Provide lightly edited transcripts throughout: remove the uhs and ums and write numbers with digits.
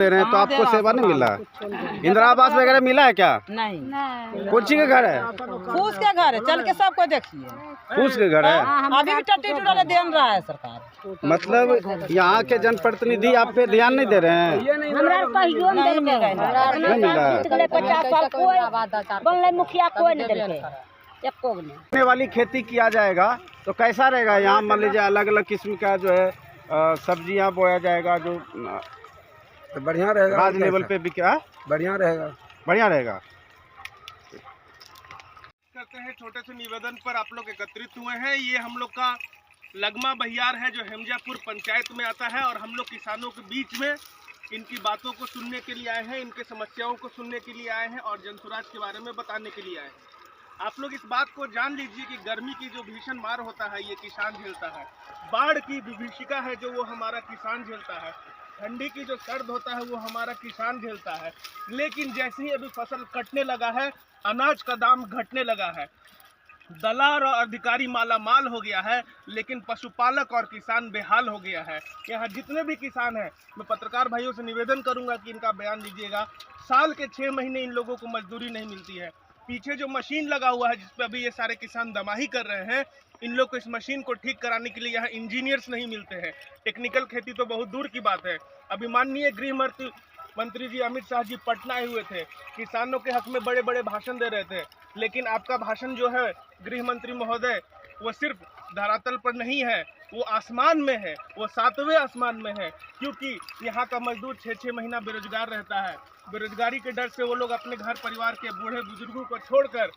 दे रहे हैं तो आपको सेवा नहीं मिला? इंदिरा आवास वगैरह मिला है क्या? नहीं। कौन सी के घर है? फूस के घर है, चल के सबको देखिए। फूस के घर है? अभी भी टट्टी टूटा दे रहा है सरकार। मतलब यहाँ के जनप्रतिनिधि आप पे ध्यान नहीं दे रहे हैं? नहीं मिल रहा है। मुखिया कोई नहीं होने वाली खेती किया जाएगा तो कैसा रहेगा? यहाँ मान लीजिए अलग अलग किस्म का जो है सब्जियाँ बोया जाएगा, जो तो बढ़िया रहेगा। राज लेवल पे भी क्या बढ़िया रहेगा। बढ़िया रहेगा। करते हैं छोटे से निवेदन पर आप लोग एकत्रित हुए हैं। ये हम लोग का लगमा बहियार है जो हेमजापुर पंचायत में आता है, और हम लोग किसानों के बीच में इनकी बातों को सुनने के लिए आए हैं, इनके समस्याओं को सुनने के लिए आए हैं और जनसुराज के बारे में बताने के लिए आए हैं। आप लोग इस बात को जान लीजिए कि गर्मी की जो भीषण मार होता है ये किसान झेलता है, बाढ़ की विभीषिका है जो वो हमारा किसान झेलता है, ठंडी की जो सर्द होता है वो हमारा किसान झेलता है। लेकिन जैसे ही अभी फसल कटने लगा है, अनाज का दाम घटने लगा है, दलाल और अधिकारी माला माल हो गया है, लेकिन पशुपालक और किसान बेहाल हो गया है। यहाँ जितने भी किसान हैं, मैं पत्रकार भाइयों से निवेदन करूंगा कि इनका बयान लीजिएगा। साल के 6 महीने इन लोगों को मजदूरी नहीं मिलती है। पीछे जो मशीन लगा हुआ है जिस पे अभी ये सारे किसान दमाही कर रहे हैं, इन लोग को इस मशीन को ठीक कराने के लिए यहाँ इंजीनियर्स नहीं मिलते हैं। टेक्निकल खेती तो बहुत दूर की बात है। अभी माननीय गृह मंत्री जी अमित शाह जी पटना आए हुए थे, किसानों के हक में बड़े बड़े भाषण दे रहे थे, लेकिन आपका भाषण जो है गृह मंत्री महोदय वो सिर्फ धरातल पर नहीं है, वो आसमान में है, वो 7वें आसमान में है। क्योंकि यहाँ का मजदूर 6-6 महीना बेरोजगार रहता है। बेरोजगारी के डर से वो लोग अपने घर परिवार के बूढ़े बुजुर्गों को छोड़कर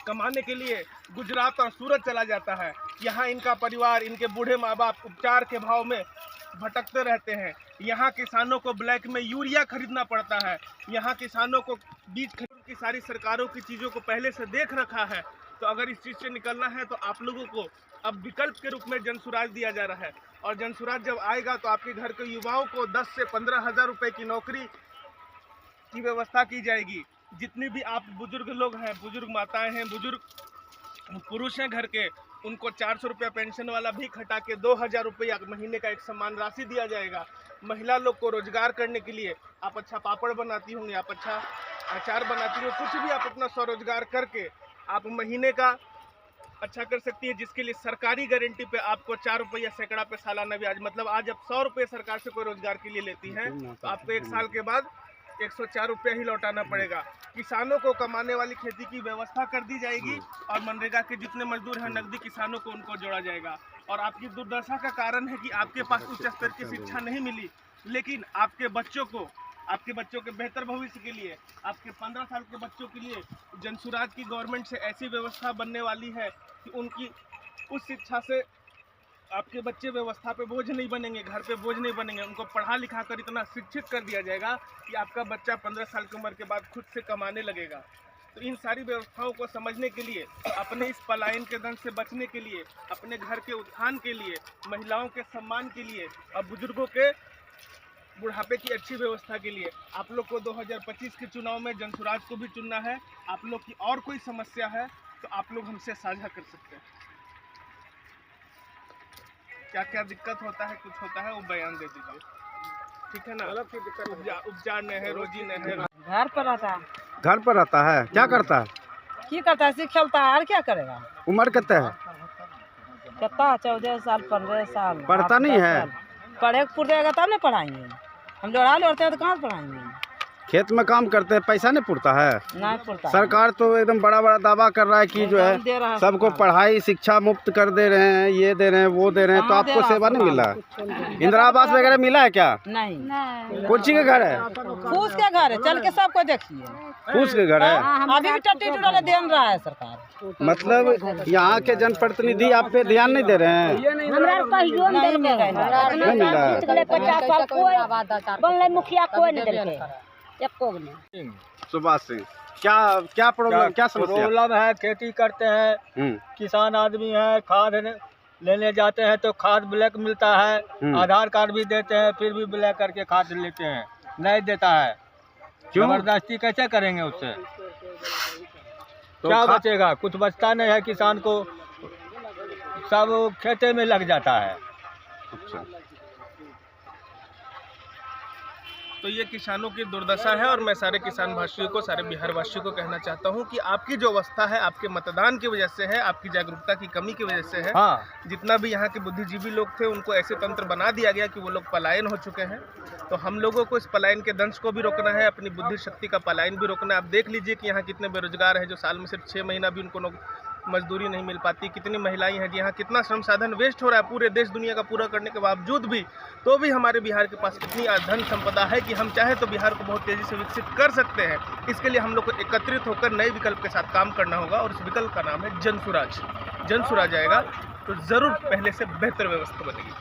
कमाने के लिए गुजरात और सूरत चला जाता है। यहाँ इनका परिवार, इनके बूढ़े माँ बाप उपचार के भाव में भटकते रहते हैं। यहाँ किसानों को ब्लैक में यूरिया खरीदना पड़ता है। यहाँ किसानों को बीज खरीद की सारी सरकारों की चीज़ों को पहले से देख रखा है। तो अगर इस चीज़ से निकलना है तो आप लोगों को अब विकल्प के रूप में जनसुराज दिया जा रहा है, और जनसुराज जब आएगा तो आपके घर के युवाओं को 10 से 15 हज़ार रुपये की नौकरी की व्यवस्था की जाएगी। जितनी भी आप बुजुर्ग लोग हैं, बुजुर्ग माताएं हैं, बुजुर्ग पुरुष हैं घर के, उनको 400 रुपया पेंशन वाला भी हटा के 2000 रुपया महीने का एक सम्मान राशि दिया जाएगा। महिला लोग को रोजगार करने के लिए, आप अच्छा पापड़ बनाती होंगी, आप अच्छा अचार बनाती हो, कुछ भी आप अपना स्वरोजगार करके आप महीने का अच्छा कर सकती है, जिसके लिए सरकारी गारंटी पे आपको 4 रुपया सैकड़ा पे सालाना ब्याज, मतलब आज आप 100 रुपये सरकार से कोई रोजगार के लिए लेती हैं तो आपको 1 साल के बाद 104 रुपया ही लौटाना पड़ेगा। किसानों को कमाने वाली खेती की व्यवस्था कर दी जाएगी, और मनरेगा के जितने मजदूर हैं नकदी किसानों को उनको जोड़ा जाएगा। और आपकी दुर्दशा का कारण है कि आपके पास उच्च स्तर की शिक्षा नहीं मिली, लेकिन आपके बच्चों के बेहतर भविष्य के लिए, आपके 15 साल के बच्चों के लिए जनसुराज की गवर्नमेंट से ऐसी व्यवस्था बनने वाली है कि उनकी उस शिक्षा से आपके बच्चे व्यवस्था पे बोझ नहीं बनेंगे, घर पे बोझ नहीं बनेंगे। उनको पढ़ा लिखा कर इतना शिक्षित कर दिया जाएगा कि आपका बच्चा 15 साल की उम्र के बाद खुद से कमाने लगेगा। तो इन सारी व्यवस्थाओं को समझने के लिए, अपने इस पलायन के दंश से बचने के लिए, अपने घर के उत्थान के लिए, महिलाओं के सम्मान के लिए और बुजुर्गों के बुढ़ापे की अच्छी व्यवस्था के लिए आप लोग को 2025 के चुनाव में जनसुराज को भी चुनना है। आप लोग की और कोई समस्या है तो आप लोग हमसे साझा कर सकते हैं। क्या क्या दिक्कत होता है, कुछ होता है, वो बयान दे दीजिए, ठीक है ना? अलग की दिक्कत, उपचार नहीं है, रोजी नहीं है। घर पर रहता है। घर पर रहता है? क्या करता है? करता है, खेलता है, और क्या करेगा? उम्र कितना है? कितना? 14 साल 15 साल। पढ़ता नहीं है? पढ़े पुर जाएगा तब नहीं पढ़ाएंगे। हम लोड़ा लौटते हैं तो कहाँ पढ़ाएंगे? खेत में काम करते हैं, पैसा नहीं पुरता है? नहीं पुरता। सरकार तो एकदम बड़ा बड़ा दावा कर रहा है कि जो है सबको पढ़ाई शिक्षा मुफ्त कर दे रहे हैं, ये दे रहे हैं, वो दे रहे हैं, तो आपको सेवा नहीं मिला? इंदिरा आवास वगैरह मिला है क्या? नहीं। कौन सी के घर है? फूस के घर है, चल के सबको देखिए। फूस के घर है? अभी भी टट्टी टूटा दे रहा है सरकार। मतलब यहाँ के जनप्रतिनिधि आप पे ध्यान नहीं दे रहे हैं? नहीं मिल रहा है। मुखिया कोई नहीं। सुभाष सिंह, क्या प्रॉब्लम, क्या समस्या? प्रॉब्लम है, खेती करते हैं, किसान आदमी है, खाद लेने जाते हैं तो खाद ब्लैक मिलता है, आधार कार्ड भी देते हैं फिर भी ब्लैक करके खाद लेते हैं, नहीं देता है। क्यों? जबरदस्ती कैसे करेंगे उससे? तो क्या बचेगा? कुछ बचता नहीं है, किसान को सब खेते में लग जाता है। अच्छा। तो ये किसानों की दुर्दशा है। और मैं सारे किसान भाइयों को, सारे बिहार वासियों को कहना चाहता हूँ कि आपकी जो अवस्था है आपके मतदान की वजह से है, आपकी जागरूकता की कमी की वजह से है। हाँ, जितना भी यहाँ के बुद्धिजीवी लोग थे उनको ऐसे तंत्र बना दिया गया कि वो लोग पलायन हो चुके हैं। तो हम लोगों को इस पलायन के दंश को भी रोकना है, अपनी बुद्धि शक्ति का पलायन भी रोकना है। आप देख लीजिए कि यहाँ कितने बेरोजगार हैं जो साल में सिर्फ 6 महीना भी उनको मजदूरी नहीं मिल पाती। कितनी महिलाएं हैं, यहाँ कितना श्रम साधन वेस्ट हो रहा है पूरे देश दुनिया का पूरा करने के बावजूद भी। तो भी हमारे बिहार के पास इतनी धन संपदा है कि हम चाहे तो बिहार को बहुत तेज़ी से विकसित कर सकते हैं। इसके लिए हम लोग को एकत्रित होकर नए विकल्प के साथ काम करना होगा और उस विकल्प का नाम है जनसुराज। जनसुराज आएगा तो ज़रूर पहले से बेहतर व्यवस्था बनेगी।